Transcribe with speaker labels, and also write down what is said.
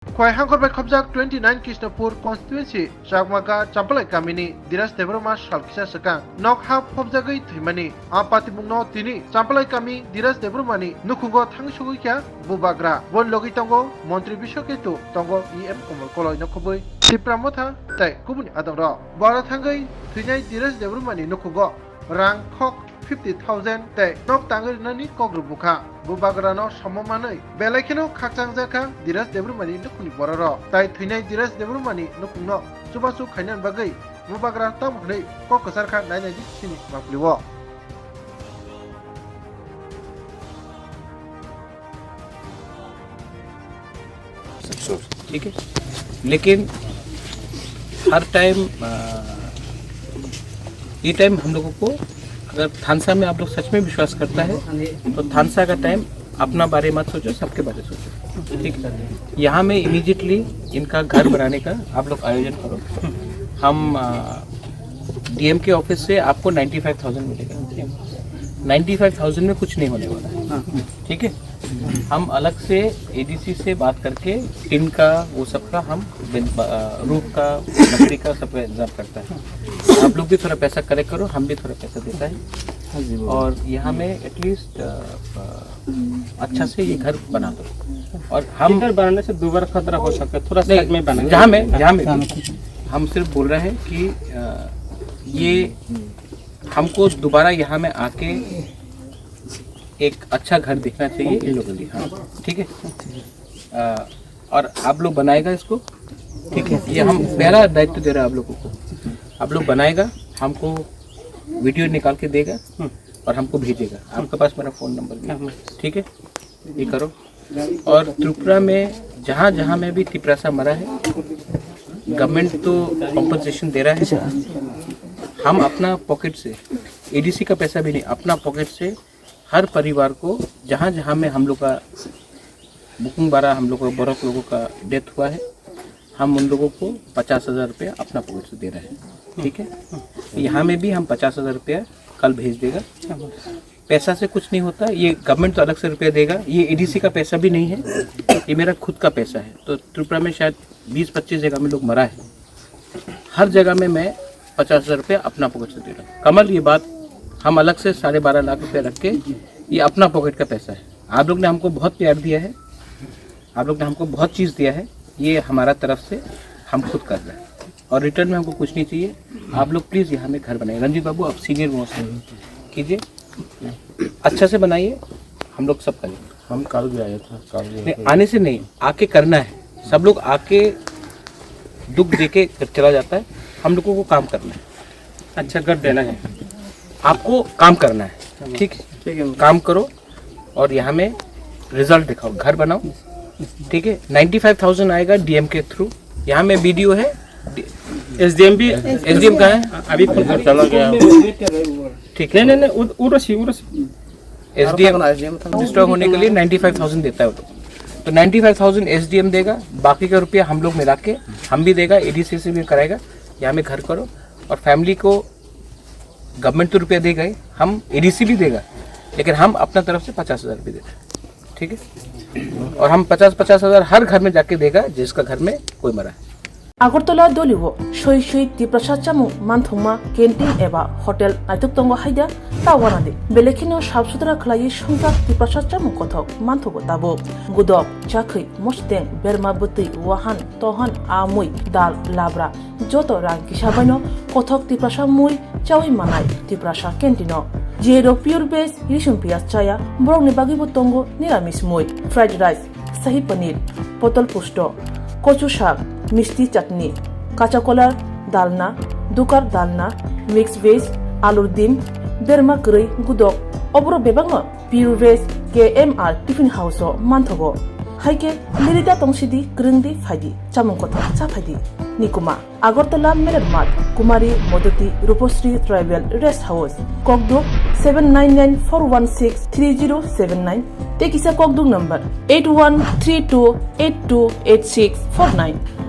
Speaker 1: Kwai hangkor bai khobjak 29 Krishnapur constituency Chakmaka Champalai Kamini Diras Devroma Shalkisa Saka Nok Hap Khobjagai Thimani A Patimungno Tini Champalai Kami Diras Devromani Nukungo Thangsugui Kya Bubagra Bon Logi Tongo Montri Bishoketu Tongo EM Komol Koloi Nokobui Tipramotha Tai Kubuni Adamro Bora Thangai Thinai Diras Devromani Nukungo Rang Khok 50,000 tai nok tangai nani kogru bukha bubagrano samomanai belekino khakchang jaka Diras Devromani nukuni boraro tai thinai Diras Devromani nukungno chubasu khainan bagai bubagra tamhlei kokasar kha nainai sini mapliwo
Speaker 2: ठीक है लेकिन हर time ये time हम लोगों को अगर थानसा में आप लोग सच में विश्वास करता है तो थानसा का टाइम अपना बारे मत सोचो सबके बारे सोचो ठीक है यहाँ में इमीडिएटली इनका घर बनाने का आप लोग आयोजन करो हम डीएम के ऑफिस से आपको 95,000 मिलेगा 95,000 में कुछ नहीं होने वाला है ठीक है हम अलग से एडीसी से बात करके टिन का वो सब का हम रूफ का लकड़ी का सब इंतजाम करता है आप लोग भी थोड़ा पैसा कलेक्ट करो हम भी थोड़ा पैसा देता है और यहाँ में एटलीस्ट अच्छा से ये घर बना दो और हम
Speaker 3: घर बनाने से दोबारा खतरा हो सकता है थोड़ा साइड में बना
Speaker 2: जहाँ में हम सिर्फ बोल रहे हैं कि ये हमको दोबारा यहाँ में आके एक अच्छा घर दिखना चाहिए इन लोगों के लिए हाँ ठीक है और आप लोग बनाएगा इसको ठीक है ये हम पहला दायित्व दे रहे हैं आप लोगों को आप लोग बनाएगा हमको वीडियो निकाल के देगा और हमको भेजेगा आपके पास मेरा फ़ोन नंबर भी ठीक है ये करो और त्रिपुरा में जहाँ जहाँ में भी तिपरासा मरा है गवर्नमेंट तो कॉम्पनसेशन दे रहा है हम अपना पॉकेट से एडीसी का पैसा भी नहीं अपना पॉकेट से हर परिवार को जहाँ जहाँ में हम लोग का बुकिंग बारा हम लोग का बरक लोगों का डेथ हुआ है हम उन लोगों को 50,000 रुपया अपना पॉकेट से दे रहे हैं ठीक है यहाँ में भी हम 50,000 रुपया कल भेज देगा पैसा से कुछ नहीं होता ये गवर्नमेंट तो अलग से रुपया देगा ये एडीसी का पैसा भी नहीं है ये मेरा खुद का पैसा है तो त्रिपुरा में शायद 20-25 जगह में लोग मरा है हर जगह में मैं 50,000 रुपया अपना पॉकेट से दे रहा हूँ कमल ये बात हम अलग से 12.5 लाख रुपये रख के ये अपना पॉकेट का पैसा है आप लोग ने हमको बहुत प्यार दिया है आप लोग ने हमको बहुत चीज़ दिया है ये हमारा तरफ से हम खुद कर रहे हैं और रिटर्न में हमको कुछ नहीं चाहिए आप लोग प्लीज़ यहाँ में घर बनाइए रंजीत बाबू आप सीनियर मोस्ट कीजिए अच्छा से बनाइए हम लोग सब करेंगे
Speaker 3: हम कल भी आए थे
Speaker 2: आने से नहीं आके करना है सब लोग आके दुख दे के चला जाता है हम लोगों को काम करना है
Speaker 3: अच्छा घर देना है
Speaker 2: आपको काम करना है ठीक है काम करो और यहाँ में रिजल्ट दिखाओ घर बनाओ ठीक है 95,000 आएगा डीएम के थ्रू यहाँ में वीडियो है एसडीएम का है
Speaker 3: अभी फोन चला गया
Speaker 2: ठीक है
Speaker 3: नहीं उरसी
Speaker 2: एसडीएम रजिस्टर होने के लिए 95,000 देता है वो तो 95,000 एसडीएम देगा बाकी का रुपया हम लोग मिला के हम भी देगा एडीसी से भी कराएगा यहाँ में घर करो और फैमिली को गवर्नमेंट तो रुपया देगा ही हम एडीसी भी देगा लेकिन हम अपना तरफ से 50,000 रुपये देते हैं ठीक है और हम 50,000 हर घर में जाके देगा जिसका घर में कोई मरा है
Speaker 4: আগরতলা দলিও সই সই তিপ্রাসাদ চামু মানথংমা ক্যান্টিন এবা হোটেল নাইতুক তঙ্গ হাইদা তাওয়ানাদে বেলেখিনো সাফ সুতরা খলাই সংজাক তিপ্রাসাদ চামু কথক মানথবো তাবো গুদক চাখৈ মস্তেং বেরমা বতৈ ওয়াহান তহান আমুই দাল লাব্রা যত রাং কিসাবাইনো কথক তিপ্রাসা মুই চাউই মানাই তিপ্রাসা ক্যান্টিনো जेरो प्योर बेस रिसुम पियाज चाया ब्रौनि बागिबो तंगो निरामिस मुई फ्राइड राइस शाही पनीर पटल पुष्ट कचु शाक मिष्टी चटनी काचा कलार दालना दुकार दालना मिक्स वेज आलुर डिम बेरमा गरै गुदक अब्रो बेबांग pure veg KMR tiffin house मानथगो हाइके लिरिदा तंसिदी ग्रंगदी फाइदी चामुं कथा चाफाइदी निकुमा আগরতলা মেরের মাঠ কুমারী মদতি রূপশ্রী ট্রাইবেল রেস্ট হাউস ককদুক 7994163079 টেকিসা ককদুক নাম্বার 8132828649